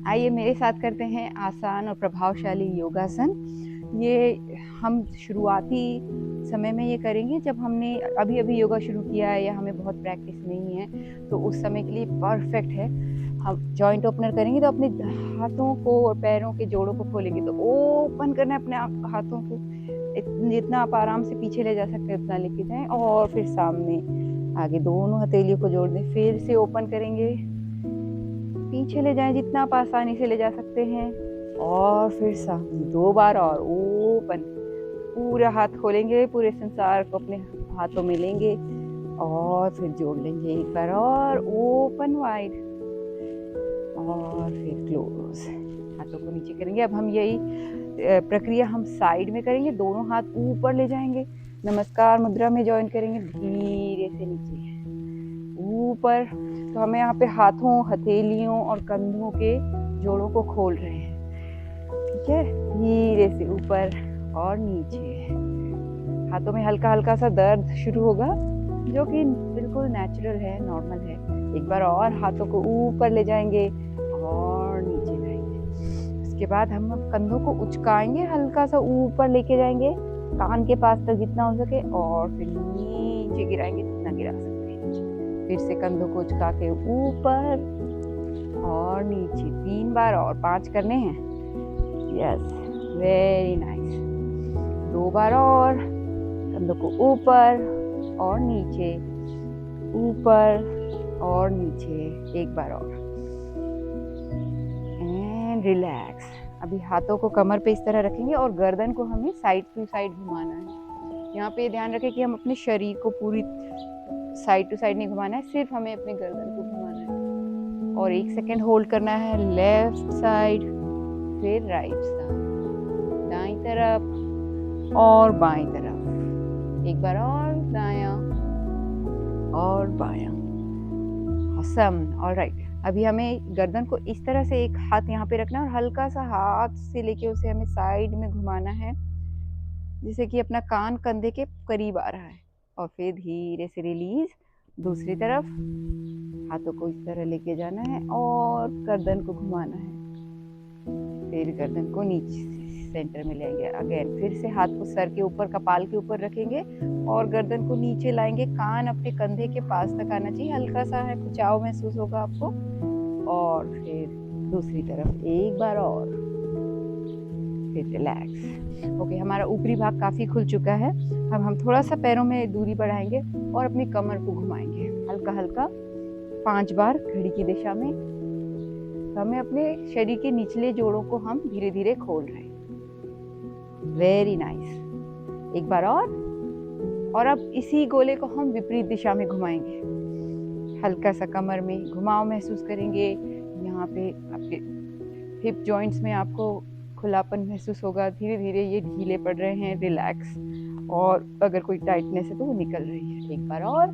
आइए मेरे साथ करते हैं आसान और प्रभावशाली योगासन। ये हम शुरुआती समय में ये करेंगे जब हमने अभी-अभी योगा शुरू किया है या हमें बहुत प्रैक्टिस नहीं है, तो उस समय के लिए परफेक्ट है। हम जॉइंट ओपनर करेंगे तो अपने हाथों को और पैरों के जोड़ों को खोलेंगे, तो ओपन करना है अपने आप हाथों को। जितना आप आराम से पीछे ले जा सकते हैं उतना लेके जाएँ और फिर सामने आगे दोनों हथेलियों को जोड़ दें। फिर से ओपन करेंगे, पीछे ले जाएं जितना आप आसानी से ले जा सकते हैं और फिर सामने 2 बार और ओपन। पूरा हाथ खोलेंगे, पूरे संसार को अपने हाथों में लेंगे और फिर जोड़ लेंगे। एक बार और ओपन वाइड और फिर क्लोज। हाथों को नीचे करेंगे। अब हम यही प्रक्रिया हम साइड में करेंगे। दोनों हाथ ऊपर ले जाएंगे, नमस्कार मुद्रा में ज्वाइन करेंगे, धीरे से नीचे ऊपर। तो हमें यहाँ पे हाथों, हथेलियों और कंधों के जोड़ों को खोल रहे हैं। ठीक है, धीरे से ऊपर और नीचे। हाथों में हल्का हल्का सा दर्द शुरू होगा, जो कि बिल्कुल नेचुरल है, नॉर्मल है। एक बार और हाथों को ऊपर ले जाएंगे और नीचे लाएंगे। इसके बाद हम कंधों को उचकाएंगे, हल्का सा ऊपर लेके जाएंगे कान के पास तक जितना हो सके, और फिर नीचे गिराएंगे जितना गिरा सकते हैं। फिर से कंधों को उचका के ऊपर और नीचे 3 बार और 5 करने हैं। Yes, very nice. 2 बार और, कंधों को ऊपर और नीचे, ऊपर और नीचे। 1 बार और एंड रिलैक्स। अभी हाथों को कमर पे इस तरह रखेंगे और गर्दन को हमें साइड टू साइड घुमाना है। यहाँ पे ध्यान रखें कि हम अपने शरीर को पूरी साइड टू साइड नहीं घुमाना है, सिर्फ हमें अपने गर्दन को घुमाना है। और 1 सेकेंड होल्ड करना है। लेफ्ट साइड, फिर राइट साइड, दाईं तरफ और बाईं तरफ। 1 बार और, दायां और बायां। ऑसम। ऑलराइट, अभी हमें गर्दन को इस तरह से एक हाथ यहाँ पे रखना है और हल्का सा हाथ से लेके उसे हमें साइड में घुमाना है, जिससे कि अपना कान कंधे के करीब आ रहा है। और फिर धीरे से रिलीज। दूसरी तरफ हाथों को इस तरह लेके जाना है और गर्दन को घुमाना है। फिर गर्दन को नीचे सेंटर में ले आएंगे। अगेन फिर से हाथ को सर के ऊपर, कपाल के ऊपर रखेंगे और गर्दन को नीचे लाएंगे। कान अपने कंधे के पास तक आना चाहिए। हल्का सा है खिंचाव महसूस होगा आपको। और फिर दूसरी तरफ 1 बार और, फिर रिलैक्स। ओके, हमारा ऊपरी भाग काफी खुल चुका है। अब हम थोड़ा सा पैरों में दूरी बढ़ाएंगे और अपनी कमर को घुमाएंगे हल्का हल्का 5 बार घड़ी की दिशा में। हमें अपने शरीर के निचले जोड़ों को हम धीरे धीरे खोल रहे हैं। Very nice. 1 बार और अब इसी गोले को हम विपरीत दिशा में घुमाएंगे। हल्का सा कमर में घुमाव महसूस करेंगे। यहाँ पे आपके हिप जॉइंट्स में आपको खुलापन महसूस होगा। धीरे धीरे ये ढीले पड़ रहे हैं, रिलैक्स। और अगर कोई टाइटनेस है तो वो निकल रही है। 1 बार और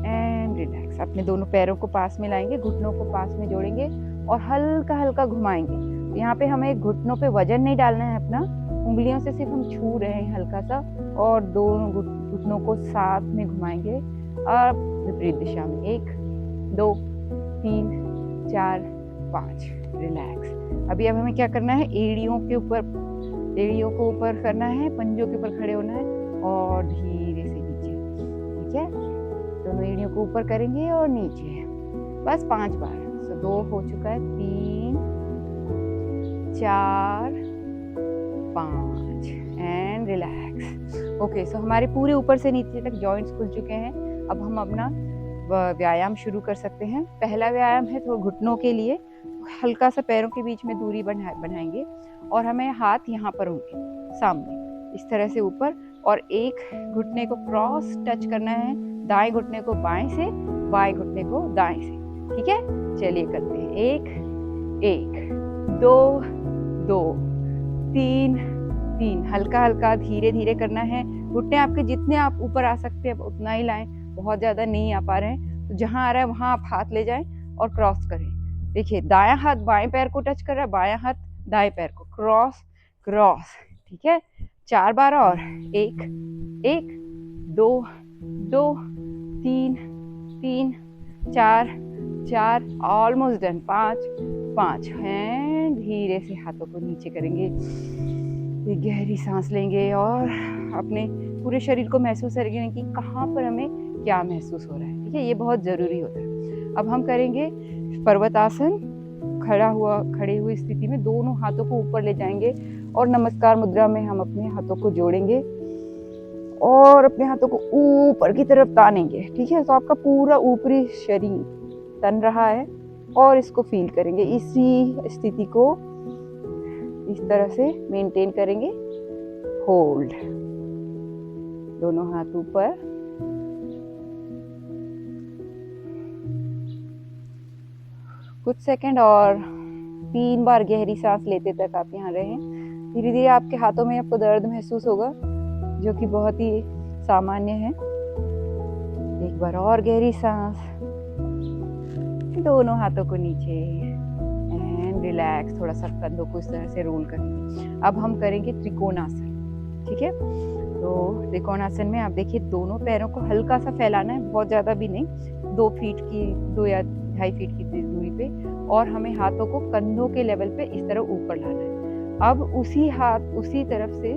एंड रिलैक्स। अपने दोनों पैरों को पास में लाएंगे, घुटनों को पास में जोड़ेंगे और हल्का हल्का घुमाएंगे। तो यहाँ पे हमें घुटनों पे वजन नहीं डालना है अपना, उंगलियों से सिर्फ हम छू रहे हैं हल्का सा, और दोनों घुटनों को साथ में घुमाएंगे और विपरीत दिशा में। 1 2 3 4 5। रिलैक्स। अभी अब हमें क्या करना है, एड़ियों को ऊपर करना है, पंजों के ऊपर खड़े होना है और धीरे से नीचे। ठीक है, दोनों एड़ियों को ऊपर करेंगे और नीचे। बस 5 बार। सो 2 हो चुका है, 3 4 5 एंड रिलैक्स। ओके, सो हमारे पूरे ऊपर से नीचे तक जॉइंट्स खुल चुके हैं। अब हम अपना व्यायाम शुरू कर सकते हैं। पहला व्यायाम है तो घुटनों के लिए हल्का सा पैरों के बीच में दूरी बनाएंगे और हमें हाथ यहाँ पर होंगे सामने इस तरह से ऊपर, और एक घुटने को क्रॉस टच करना है, दाएं घुटने को बाएं से, बाएं घुटने को दाएं से। ठीक है, चलिए करते हैं। 1 2 2 3 3। हल्का हल्का धीरे धीरे करना है। घुटने आपके जितने आप ऊपर आ सकते हैं उतना ही लाएं, बहुत ज्यादा नहीं आ पा रहे हैं तो जहां आ रहा है वहां आप हाथ ले जाएं और क्रॉस करें। देखिए, दायां हाथ बाएं पैर को टच कर रहा है, बायां हाथ दाएं पैर को, क्रॉस क्रॉस। ठीक है, 4 बार और। 1 2 2 3 3 4 4, ऑलमोस्ट डन, 5 हैं। धीरे से हाथों को नीचे करेंगे, एक गहरी सांस लेंगे और अपने पूरे शरीर को महसूस करेंगे कि कहाँ पर हमें क्या महसूस हो रहा है। ठीक है, ये बहुत ज़रूरी होता है। अब हम करेंगे पर्वतासन। खड़े हुई स्थिति में दोनों हाथों को ऊपर ले जाएंगे और नमस्कार मुद्रा में हम अपने हाथों को जोड़ेंगे और अपने हाथों को ऊपर की तरफ तानेंगे। ठीक है, तो आपका पूरा ऊपरी शरीर तन रहा है और इसको फील करेंगे। इसी स्थिति को इस तरह से मेंटेन करेंगे। होल्ड, दोनों हाथ ऊपर, कुछ सेकंड और 3 बार गहरी सांस लेते तक आप यहाँ रहें। धीरे धीरे आपके हाथों में आपको दर्द महसूस होगा, जो कि बहुत ही सामान्य है। एक बार और गहरी सांस, दोनों हाथों को नीचे एंड रिलैक्स। थोड़ा सा कंधों को इस तरह से रोल करेंगे। अब हम करेंगे त्रिकोणासन। ठीक है, तो त्रिकोणासन में आप देखिए दोनों पैरों को हल्का सा फैलाना है, बहुत ज़्यादा भी नहीं, 2 या 2.5 फीट की दूरी पे, और हमें हाथों को कंधों के लेवल पे इस तरह ऊपर लाना है। अब उसी तरफ से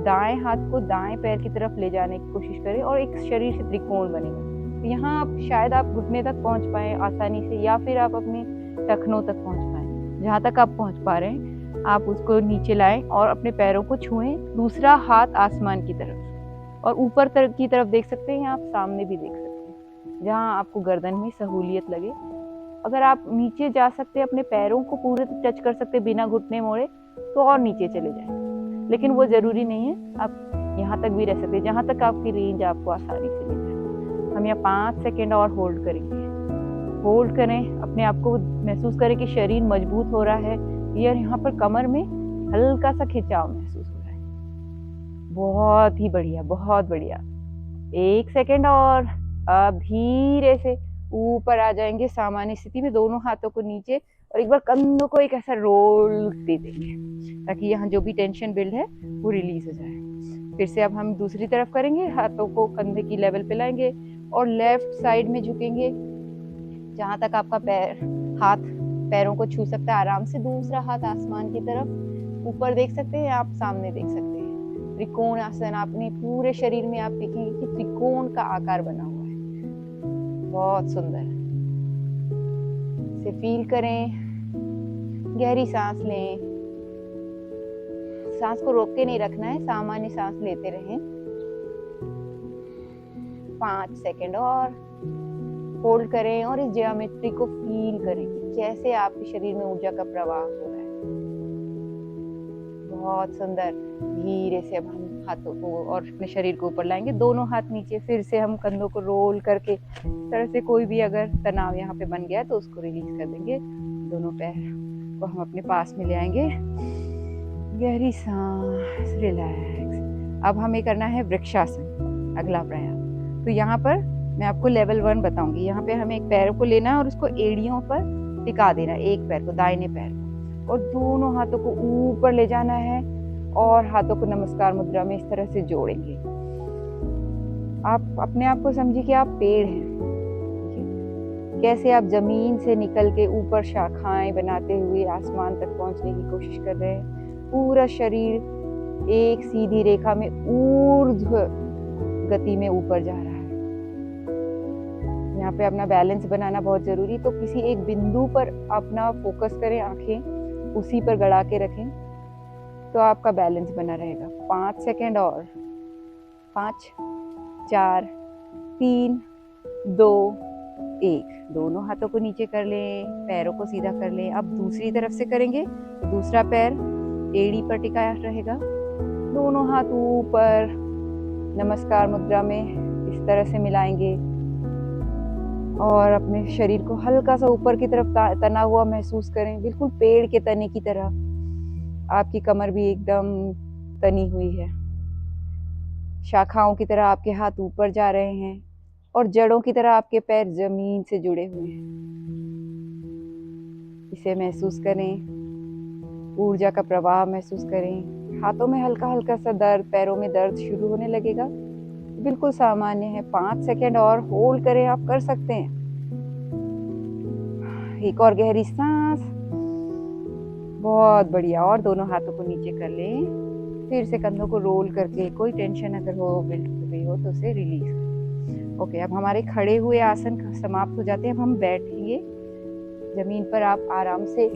दाएं हाथ को दाएं पैर की तरफ ले जाने की कोशिश करें और एक शरीर से त्रिकोण बनेगा। तो यहाँ आप शायद घुटने तक पहुंच पाए आसानी से, या फिर आप अपने टखनों तक पहुंच पाए। जहाँ तक आप पहुंच पा रहे हैं आप उसको नीचे लाएं और अपने पैरों को छुएं। दूसरा हाथ आसमान की तरफ और ऊपर की तरफ देख सकते हैं, आप सामने भी देख सकते हैं, जहाँ आपको गर्दन में सहूलियत लगे। अगर आप नीचे जा सकते हैं, अपने पैरों को पूरे टच कर सकते बिना घुटने मोड़े, तो और नीचे चले जाएं, लेकिन वो जरूरी नहीं है, आप यहाँ तक भी रह सकते हैं, जहाँ तक आपकी रेंज आपको आसानी से ले जाए। हम यहाँ 5 सेकेंड और होल्ड करेंगे। होल्ड करें, अपने आप को महसूस करें कि शरीर मजबूत हो रहा है, या यहाँ पर कमर में हल्का सा खिंचाव महसूस हो रहा है। बहुत ही बढ़िया, बहुत बढ़िया। 1 सेकेंड और। अब धीरे से ऊपर आ जाएंगे सामान्य स्थिति में, दोनों हाथों को नीचे, और एक बार कंधों को एक ऐसा रोल दे देंगे ताकि यहाँ जो भी टेंशन बिल्ड है वो रिलीज हो जाए। फिर से अब हम दूसरी तरफ करेंगे, हाथों को कंधे की लेवल पे लाएंगे और लेफ्ट साइड में झुकेंगे, जहाँ तक आपका हाथ पैरों को छू सकता है आराम से। दूसरा हाथ आसमान की तरफ, ऊपर देख सकते हैं आप, सामने देख सकते हैं। त्रिकोण आसन, आपने पूरे शरीर में आप देखेंगे कि त्रिकोण का आकार बना हुआ है, बहुत सुंदर। इसे फील करें, गहरी सांस लें। सांस को रोक के नहीं रखना है, सामान्य सांस लेते रहें। 5 सेकेंड और होल्ड करें और इस ज्योमेट्री को फील करें कि कैसे आपके शरीर में ऊर्जा का प्रवाह हो रहा है। बहुत सुंदर। धीरे से अब हम हाथों को और अपने शरीर को ऊपर लाएंगे, दोनों हाथ नीचे। फिर से हम कंधों को रोल करके इस तरह से कोई भी अगर तनाव यहाँ पे बन गया तो उसको रिलीज कर देंगे। दोनों पैर को हम अपने पास में ले आएंगे, गहरी सांस, रिलैक्स। अब हमें करना है वृक्षासन, अगला प्राणायाम। तो यहाँ पर मैं आपको लेवल 1 बताऊंगी। यहाँ पे हमें एक पैर को लेना है और उसको एड़ियों पर टिका देना है, एक पैर को, दाहिने पैर को, और दोनों हाथों को ऊपर ले जाना है और हाथों को नमस्कार मुद्रा में इस तरह से जोड़ेंगे। आप अपने आप को समझिए कि आप पेड़ हैं, कैसे आप जमीन से निकल के ऊपर शाखाएं बनाते हुए आसमान तक पहुंचने की कोशिश कर रहे हैं। पूरा शरीर एक सीधी रेखा में ऊर्ध्व गति में ऊपर जा रहा है। यहाँ पे अपना बैलेंस बनाना बहुत जरूरी। तो किसी एक बिंदु पर अपना फोकस करें, आंखें उसी पर गड़ा के रखें, तो आपका बैलेंस बना रहेगा। 5 सेकेंड और। 5, 4, 3, 2, 1। दोनों हाथों को नीचे कर लें, पैरों को सीधा कर लें। अब दूसरी तरफ से करेंगे तो दूसरा पैर एड़ी पर टिका रहेगा, दोनों हाथ ऊपर नमस्कार मुद्रा में इस तरह से मिलाएंगे और अपने शरीर को हल्का सा ऊपर की तरफ तना हुआ महसूस करें, बिल्कुल पेड़ के तने की तरह। आपकी कमर भी एकदम तनी हुई है, शाखाओं की तरह आपके हाथ ऊपर जा रहे हैं और जड़ों की तरह आपके पैर जमीन से जुड़े हुए हैं। इसे महसूस करें, ऊर्जा का प्रवाह महसूस करें। हाथों में हल्का हल्का सा दर्द, पैरों में दर्द शुरू होने लगेगा, बिल्कुल सामान्य है। 5 सेकेंड और होल्ड करें, आप कर सकते हैं। एक और गहरी सांस, बहुत बढ़िया। और दोनों हाथों को नीचे कर लें, फिर से कंधों को रोल करके, कोई टेंशन अगर हो, बिल्ड हो गई हो तो उसे रिलीज करें। ओके, अब हमारे खड़े हुए आसन समाप्त हो जाते हैं। अब हम बैठेंगे जमीन पर। आप आराम से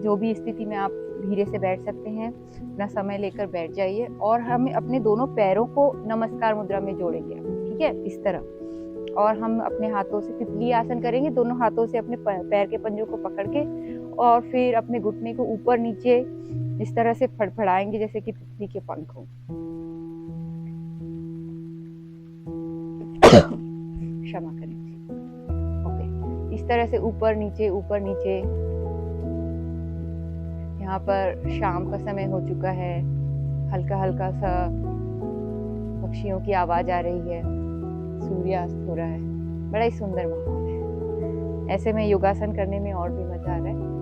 जो भी स्थिति में आप धीरे से बैठ सकते हैं, अपना समय लेकर बैठ जाइए। और हम अपने दोनों पैरों को नमस्कार मुद्रा में जोड़ेंगे, ठीक है, इस तरह। और हम अपने हाथों से तितली आसन करेंगे, दोनों हाथों से अपने पैर के पंजों को पकड़ के, और फिर अपने घुटने को ऊपर नीचे इस तरह से फड़फड़ाएंगे जैसे कि तितली के पंख हो। क्षमा करें। ओके, इस तरह से ऊपर नीचे ऊपर नीचे। यहाँ पर शाम का समय हो चुका है, हल्का हल्का सा पक्षियों की आवाज आ रही है, सूर्यास्त हो रहा है, बड़ा ही सुंदर माहौल है। ऐसे में योगासन करने में और भी मजा आ रहा है।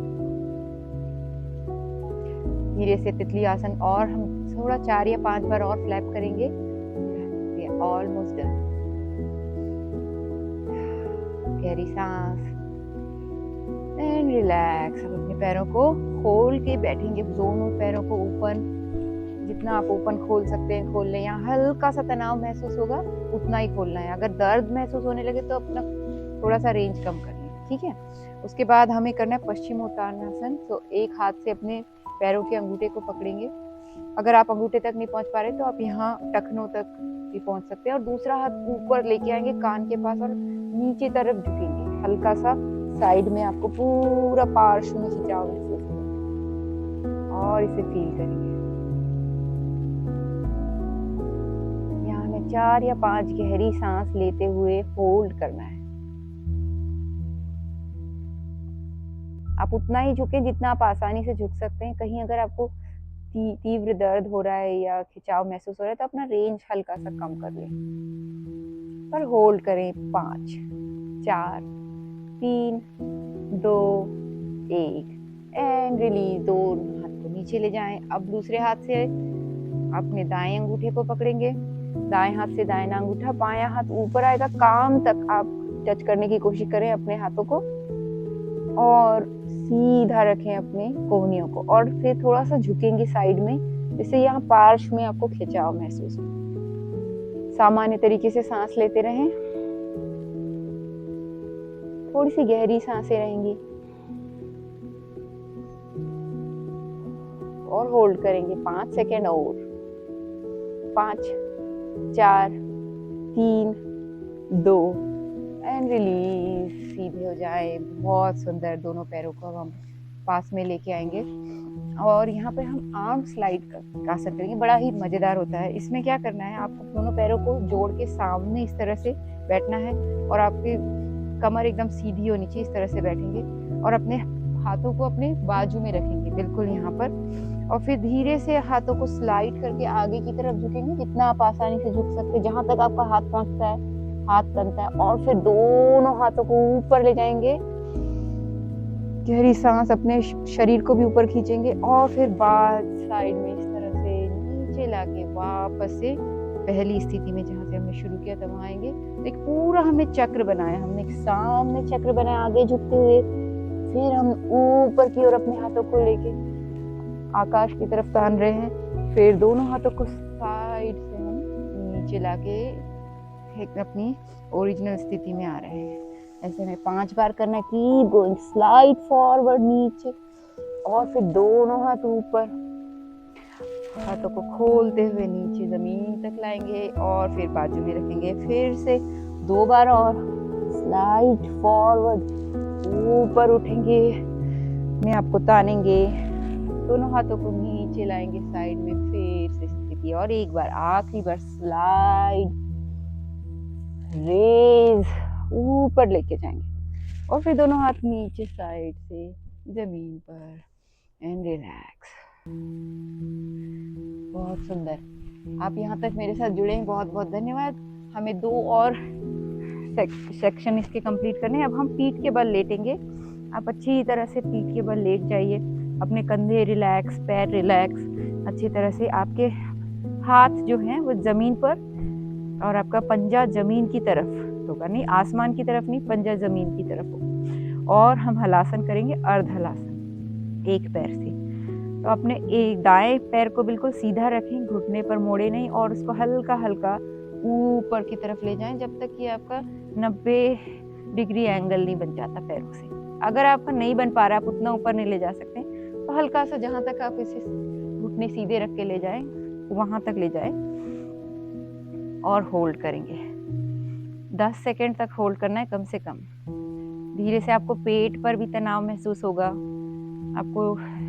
धीरे से तितली आसन, और हम थोड़ा 4 या 5 बार और फ्लैप करेंगे। Almost done. गहरी सांस एंड रिलैक्स। अब अपने पैरों को खोल के बैठेंगे, दोनों पैरों को ओपन, जितना आप ओपन खोल सकते हैं खोल लें। यहाँ हल्का सा तनाव महसूस होगा, उतना ही खोलना है। अगर दर्द महसूस होने लगे तो अपना थोड़ा सा रेंज कम कर लें, ठीक है। उसके बाद हमें करना है पश्चिमोत्तानासन। तो एक हाथ से अपने पैरों के अंगूठे को पकड़ेंगे। अगर आप अंगूठे तक नहीं पहुंच पा रहे तो आप यहाँ टखनों तक भी पहुंच सकते हैं। और दूसरा हाथ ऊपर लेके आएंगे कान के पास और नीचे तरफ झुकेंगे, हल्का सा साइड में। आपको पूरा पार्श्व में खिंचाव महसूस होगा और इसे फील करेंगे। यहाँ हमें 4 या 5 गहरी सांस लेते हुए होल्ड करना है। आप उतना ही झुकें जितना आप आसानी से झुक सकते हैं। कहीं अगर आपको तीव्र दर्द हो रहा है या खिंचाव महसूस हो रहा है तो अपना रेंज हल्का सा कम कर लें, पर होल्ड करें। 5 4 3 2 1 एंड रिलीज। दोनों हाथ को नीचे ले जाएं। अब दूसरे हाथ से अपने दाएं अंगूठे को पकड़ेंगे, दाएं हाथ से दाहिना अंगूठा, बायां हाथ ऊपर आएगा, कान तक आप टच करने की कोशिश करें अपने हाथों को, और सीधा रखें अपने कोहनियों को। और फिर थोड़ा सा झुकेंगे साइड में, जिससे यहाँ पार्श्व में आपको खिंचाव महसूस हो। सामान्य तरीके से सांस लेते रहें, थोड़ी सी गहरी सांसें रहेंगी, और होल्ड करेंगे 5 सेकेंड और। 5 4 3 2 एंड रिलीज। सीधे हो जाए, बहुत सुंदर। दोनों पैरों को हम पास में लेके आएंगे और यहाँ पे हम आर्म स्लाइड का आसन करेंगे। बड़ा ही मजेदार होता है। इसमें क्या करना है, आपको दोनों पैरों को जोड़ के सामने इस तरह से बैठना है और आपकी कमर एकदम सीधी होनी चाहिए। इस तरह से बैठेंगे और अपने हाथों को अपने बाजू में रखेंगे, बिल्कुल यहाँ पर। और फिर धीरे से हाथों को स्लाइड करके आगे की तरफ झुकेंगे, जितना आप आसानी से झुक सकते हैं, जहां तक आपका हाथ पहुंचता है, हाथ बनता है। और फिर दोनों हाथों को ऊपर ले जाएंगे, गहरी सांस, अपने शरीर को भी ऊपर खींचेंगे और फिर बाद साइड में इस तरह से नीचे लाके वापस से पहली स्थिति में जहां से हमने शुरू किया तब आएंगे। एक पूरा हमने चक्र बनाया, हमने एक सामने चक्र बनाया आगे झुकते हुए, फिर हम ऊपर की ओर अपने हाथों को लेके आकाश की तरफ तान रहे हैं, फिर दोनों हाथों को साइड से हम नीचे लाके अपनी ओरिजिनल स्थिति में आ रहे हैं। ऐसे में 5 बार करना है। कीप गोइंग, स्लाइड फॉरवर्ड नीचे, और फिर दोनों हाथ ऊपर, हाथों को खोलते हुए नीचे जमीन तक लाएंगे और फिर बाजू में रखेंगे। फिर से 2 बार और स्लाइड फॉरवर्ड, ऊपर उठेंगे, मैं आपको तानेंगे, दोनों हाथों को नीचे लाएंगे साइड में, फिर से स्थिति, और एक बार आखिरी बार स्लाइड, रेज, ऊपर लेके जाएंगे और फिर दोनों हाथ नीचे साइड से जमीन पर एंड रिलैक्स। बहुत सुंदर। आप यहाँ तक मेरे साथ जुड़े हैं, बहुत बहुत धन्यवाद। हमें 2 और सेक्शन इसके कंप्लीट करने हैं। अब हम पीठ के बल लेटेंगे। आप अच्छी तरह से पीठ के बल लेट जाइए, अपने कंधे रिलैक्स, पैर रिलैक्स, अच्छी तरह से आपके हाथ जो हैं वो जमीन पर और आपका पंजा जमीन की तरफ होगा, नहीं आसमान की तरफ नहीं, पंजा जमीन की तरफ हो। और हम हलासन करेंगे अर्ध हलासन एक पैर से। तो अपने एक दाएं पैर को बिल्कुल सीधा रखें, घुटने पर मोड़े नहीं, और उसको हल्का हल्का ऊपर की तरफ ले जाएं जब तक कि आपका 90 डिग्री एंगल नहीं बन जाता पैरों से। अगर आपका नहीं बन पा रहा, आप उतना ऊपर नहीं ले जा सकते, तो हल्का सा जहां तक आप इसे घुटने सीधे रख के ले जाएं वहां तक ले जाएं और होल्ड करेंगे। 10 सेकेंड तक होल्ड करना है कम से कम। धीरे से आपको पेट पर भी तनाव महसूस होगा, आपको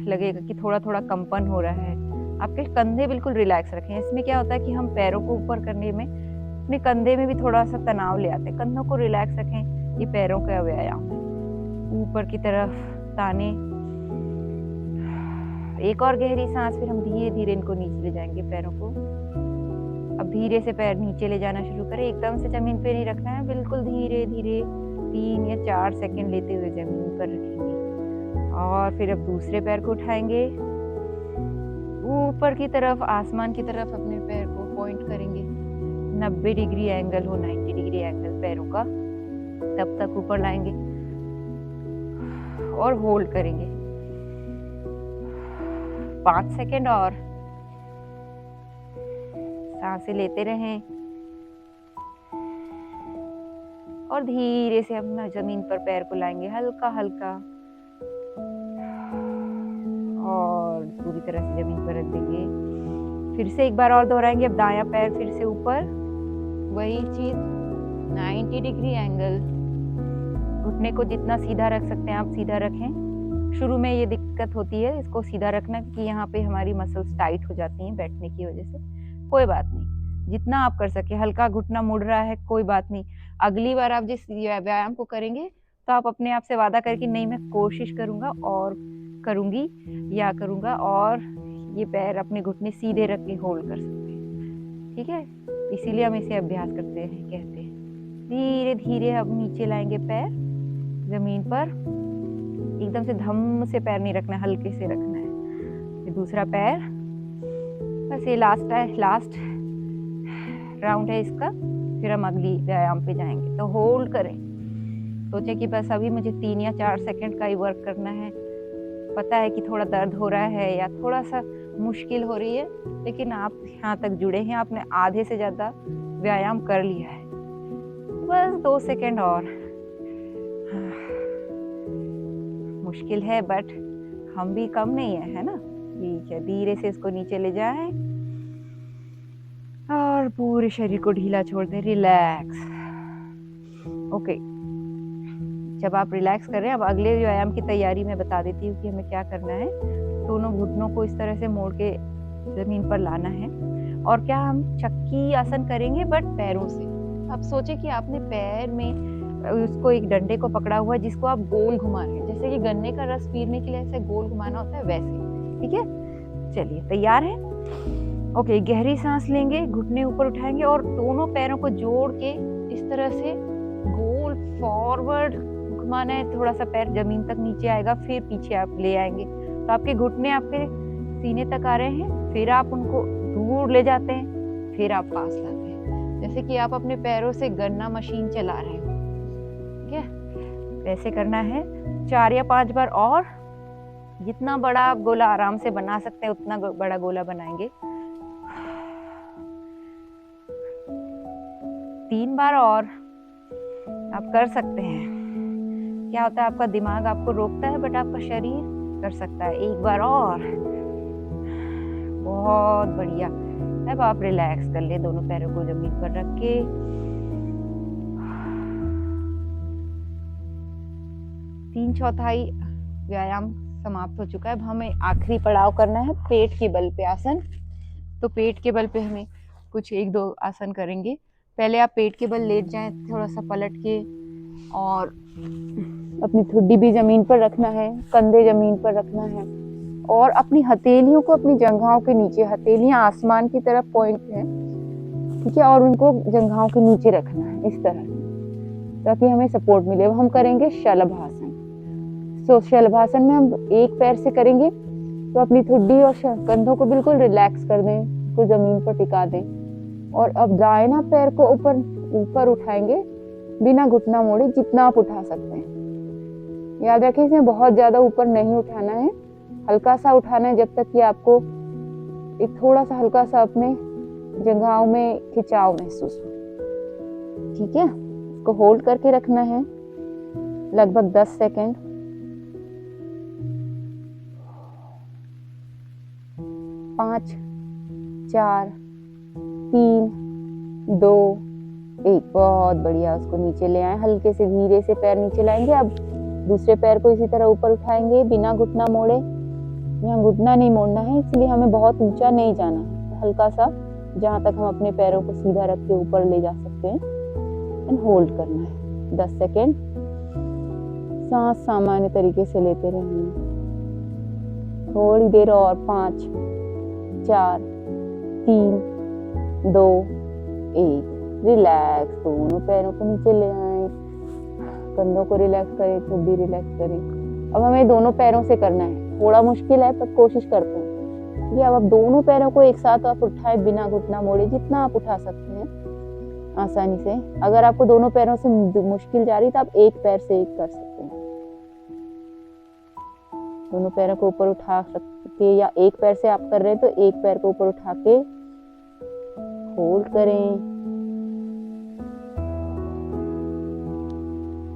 लगेगा कि थोड़ा थोड़ा कंपन हो रहा है। आपके कंधे बिल्कुल रिलैक्स रखें। इसमें क्या होता है कि हम पैरों को ऊपर करने में अपने कंधे में भी थोड़ा सा तनाव ले आते हैं। कंधों को रिलैक्स रखें, ये पैरों का व्यायाम है। ऊपर की तरफ ताने, एक और गहरी सांस, फिर हम धीरे धीरे इनको नीचे ले जाएंगे पैरों को। अब धीरे से पैर नीचे ले जाना शुरू करें, एकदम से जमीन पे नहीं रखना है, बिल्कुल धीरे धीरे 3 या 4 सेकंड लेते हुए जमीन पर रखेंगे। और फिर अब दूसरे पैर को उठाएंगे ऊपर की तरफ, आसमान की तरफ अपने पैर को पॉइंट करेंगे। 90 डिग्री एंगल हो, 90 डिग्री एंगल पैरों का, तब तक ऊपर लाएंगे और होल्ड करेंगे 5 सेकंड और सांसें लेते रहें और धीरे से अपना जमीन पर पैर को लाएंगे हल्का हल्का और पूरी तरह से जमीन पर रख देंगे। फिर से एक बार और दोहराएंगे। अब दायां पैर फिर से ऊपर, वही चीज 90 डिग्री एंगल। घुटने को जितना सीधा रख सकते हैं आप सीधा रखें। शुरू में ये दिक्कत होती है इसको सीधा रखना, क्योंकि यहाँ पे हमारी मसल्स टाइट हो जाती हैं बैठने की वजह से। कोई बात नहीं, जितना आप कर सके। हल्का घुटना मुड़ रहा है, कोई बात नहीं। अगली बार आप जिस व्यायाम को करेंगे तो आप अपने आप से वादा करें कि नहीं, मैं कोशिश करूंगा और करूंगी या करूंगा, और ये पैर अपने घुटने सीधे रख के होल्ड कर सकते हैं। ठीक है, इसीलिए हम इसे अभ्यास करते हैं, कहते हैं। धीरे धीरे अब नीचे लाएंगे पैर जमीन पर, एकदम से धम से पैर नहीं रखना, हल्के से रखना है। फिर दूसरा पैर, बस ये लास्ट राउंड है इसका। फिर हम अगली व्यायाम पे जाएंगे। तो होल्ड करें, सोचे कि बस अभी मुझे 3 या 4 सेकंड का ही वर्क करना है। पता है कि थोड़ा दर्द हो रहा है या थोड़ा सा मुश्किल हो रही है, लेकिन आप यहाँ तक जुड़े हैं, आपने आधे से ज्यादा व्यायाम कर लिया है। बस 2 सेकंड और। मुश्किल है बट हम भी कम नहीं है ना। ठीक है, धीरे से इसको नीचे ले जाएं और पूरे शरीर को ढीला छोड़ दें, रिलैक्स। ओके, जब आप रिलैक्स कर रहे हैं, अब अगले व्यायाम की तैयारी मैं बता देती हूँ कि हमें क्या करना है। दोनों घुटनों को इस तरह से मोड़ के जमीन पर लाना है और क्या हम चक्की आसन करेंगे बट पैरों से। आप सोचे कि आपने पैर में उसको एक डंडे को पकड़ा हुआ है जिसको आप गोल घुमा रहे हैं, जैसे कि गन्ने का रस पीने के लिए ऐसे गोल घुमाना होता है वैसे। ठीक है, चलिए तैयार है। ओके, गहरी सांस लेंगे, घुटने ऊपर उठाएंगे और दोनों पैरों को जोड़ के इस तरह से गोल फॉरवर्ड घुमाना है। थोड़ा सा पैर जमीन तक नीचे आएगा, फिर पीछे आप ले आएंगे। तो आपके घुटने आपके सीने तक आ रहे हैं, फिर आप उनको दूर ले जाते हैं, फिर आप पास लाते हैं, जैसे कि आप अपने पैरों से गन्ना मशीन चला रहे हो। ठीक है, वैसे करना है 4 या 5 बार और। जितना बड़ा आप गोला आराम से बना सकते हैं उतना बड़ा गोला बनाएंगे। 3 बार और आप कर सकते हैं। क्या होता है, आपका दिमाग आपको रोकता है बट आपका शरीर कर सकता है। 1 बार और, बहुत बढ़िया। अब आप रिलैक्स कर ले, दोनों पैरों को जमीन पर रख के। 3/4 व्यायाम समाप्त हो चुका है। अब हमें आखिरी पड़ाव करना है, पेट के बल पे आसन। तो पेट के बल पे हमें कुछ 1-2 आसन करेंगे। पहले आप पेट के बल लेट जाएं, थोड़ा सा पलट के, और अपनी ठुड्डी भी जमीन पर रखना है, कंधे जमीन पर रखना है और अपनी हथेलियों को अपनी जंघाओं के नीचे, हथेलियां आसमान की तरफ पॉइंट है, ठीक है, और उनको जंघाओं के नीचे रखना है इस तरह, ताकि हमें सपोर्ट मिले। अब हम करेंगे शलभासन। तो शलभासन में हम एक पैर से करेंगे, तो अपनी ठुड्डी और कंधों को बिल्कुल रिलैक्स कर दें, उसको जमीन पर टिका दें। और अब दाहिना पैर को ऊपर उठाएंगे बिना घुटना मोड़े, जितना आप उठा सकते हैं। याद रखें इसे बहुत ज्यादा ऊपर नहीं उठाना है, हल्का सा उठाना है जब तक कि आपको एक थोड़ा सा हल्का सा अपने जंघाओं में खिंचाव महसूस हो। ठीक है, इसको होल्ड करके रखना है लगभग 10 सेकेंड। 5 4 3 2 1। बहुत बढ़िया, उसको नीचे ले आए, हल्के से धीरे से पैर नीचे लाएंगे। अब दूसरे पैर को इसी तरह ऊपर उठाएंगे बिना घुटना मोड़े। यहाँ घुटना नहीं मोड़ना है, इसलिए हमें बहुत ऊंचा नहीं जाना है, हल्का सा जहाँ तक हम अपने पैरों को सीधा रख के ऊपर ले जा सकते हैं। एंड होल्ड करना है 10 सेकेंड। सांस सामान्य तरीके से लेते रहेंगे थोड़ी देर और। 5 4 3 2 1। रिलैक्स, दोनों पैरों को नीचे ले आए, कंधों को रिलैक्स करें, ठुड्डी रिलैक्स करें। अब हमें दोनों पैरों से करना है, थोड़ा मुश्किल है पर कोशिश करते हैं। ये अब आप दोनों पैरों को एक साथ आप उठाएं बिना घुटना मोड़े, जितना आप उठा सकते हैं आसानी से। अगर आपको दोनों पैरों से मुश्किल जा रही तो आप एक पैर से एक कर सकते हैं। दोनों पैरों को ऊपर उठा सकते, या एक पैर से आप कर रहे हैं तो एक पैर को ऊपर उठा के होल्ड करें।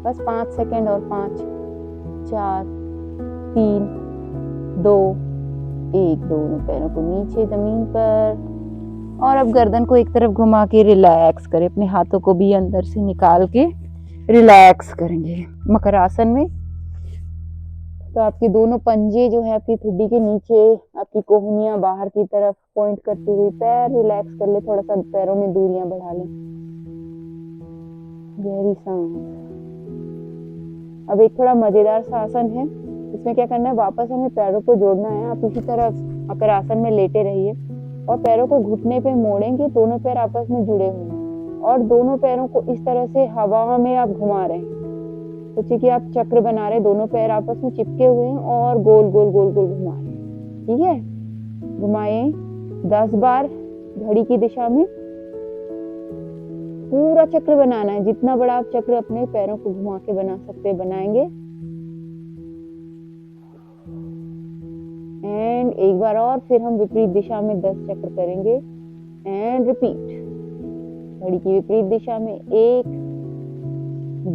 बस 5 सेकेंड और। 5 4 3 2 1। दोनों पैरों को नीचे जमीन पर, और अब गर्दन को एक तरफ घुमा के रिलैक्स करें। अपने हाथों को भी अंदर से निकाल के रिलैक्स करेंगे। मकर आसन में तो आपके दोनों पंजे जो है आपकी ठुड्डी के नीचे, आपकी कोहनियां बाहर की तरफ पॉइंट करती हुई, पैर रिलैक्स कर ले, थोड़ा सा पैरों में दूरियां बढ़ा लें। गहरी सांस। अब एक थोड़ा मजेदार सा आसन है, इसमें क्या करना है, वापस हमें पैरों को जोड़ना है। आप इसी तरह मकर आसन में लेटे रहिए और पैरों को घुटने पे मोड़ेंगे, दोनों पैर आपस में जुड़े हुए हैं, और दोनों पैरों को इस तरह से हवा में आप घुमा रहे हैं। सोचिए कि आप चक्र बना रहे हैं, दोनों पैर आपस में चिपके हुए हैं और गोल गोल गोल गोल घुमा रहे हैं। ठीक है, घुमाए 10 बार घड़ी की दिशा में। पूरा चक्र बनाना है, जितना बड़ा आप चक्र अपने पैरों को घुमा के बना सकते हैं बनाएंगे। एंड एक बार और फिर हम विपरीत दिशा में 10 चक्र करेंगे। एंड रिपीट, घड़ी की विपरीत दिशा में 1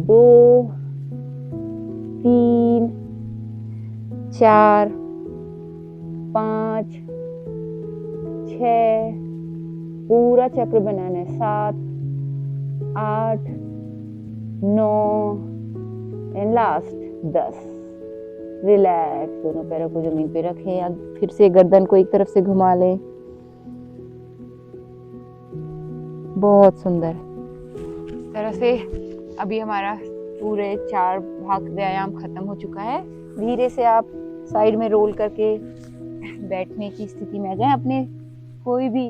2 3 4 5 6। पूरा चक्र बनाना है। 7 8 9 एंड लास्ट 10। रिलैक्स, दोनों पैरों को जमीन पे रखें। अब फिर से गर्दन को एक तरफ से घुमा लें। बहुत सुंदर। इस तरह से अभी हमारा पूरे 4 भाग व्यायाम खत्म हो चुका है। धीरे से आप साइड में रोल करके बैठने की स्थिति में आ जाएं। अपने कोई भी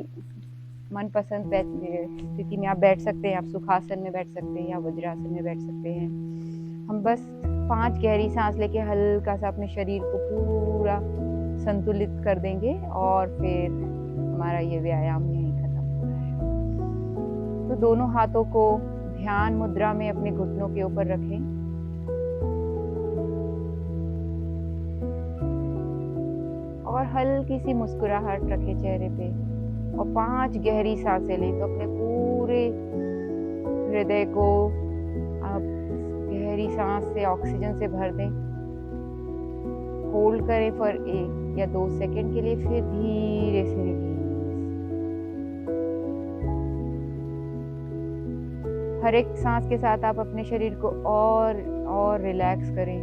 मनपसंद स्थिति में आप बैठ सकते हैं। आप सुखासन में बैठ सकते हैं या वज्रासन में बैठ सकते हैं। हम बस 5 गहरी सांस लेके हल्का सा अपने शरीर को पूरा संतुलित कर देंगे और फिर हमारा ये व्यायाम यहीं खत्म होता है। तो दोनों हाथों को ध्यान मुद्रा में अपने घुटनों के ऊपर रखें और हल्की सी मुस्कुराहट रखें चेहरे पे और 5 गहरी सांसें लें। तो अपने पूरे हृदय को आप गहरी सांस से ऑक्सीजन से भर दें। होल्ड करें फॉर 1 या 2 सेकंड के लिए, फिर धीरे से रिलीज। हर एक सांस के साथ आप अपने शरीर को और रिलैक्स करें।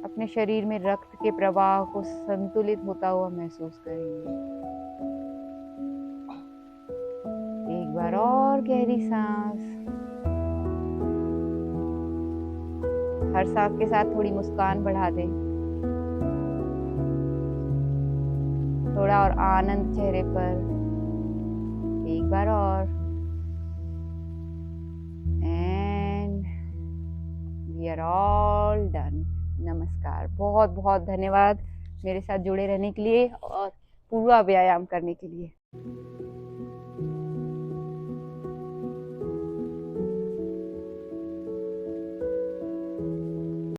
अपने शरीर में रक्त के प्रवाह को संतुलित होता हुआ महसूस करेंगे। एक बार और गहरी सांस। हर सांस के साथ थोड़ी मुस्कान बढ़ा दें, थोड़ा और आनंद चेहरे पर। एक बार और। And we are all done. नमस्कार, बहुत बहुत धन्यवाद मेरे साथ जुड़े रहने के लिए और पूरा व्यायाम करने के लिए।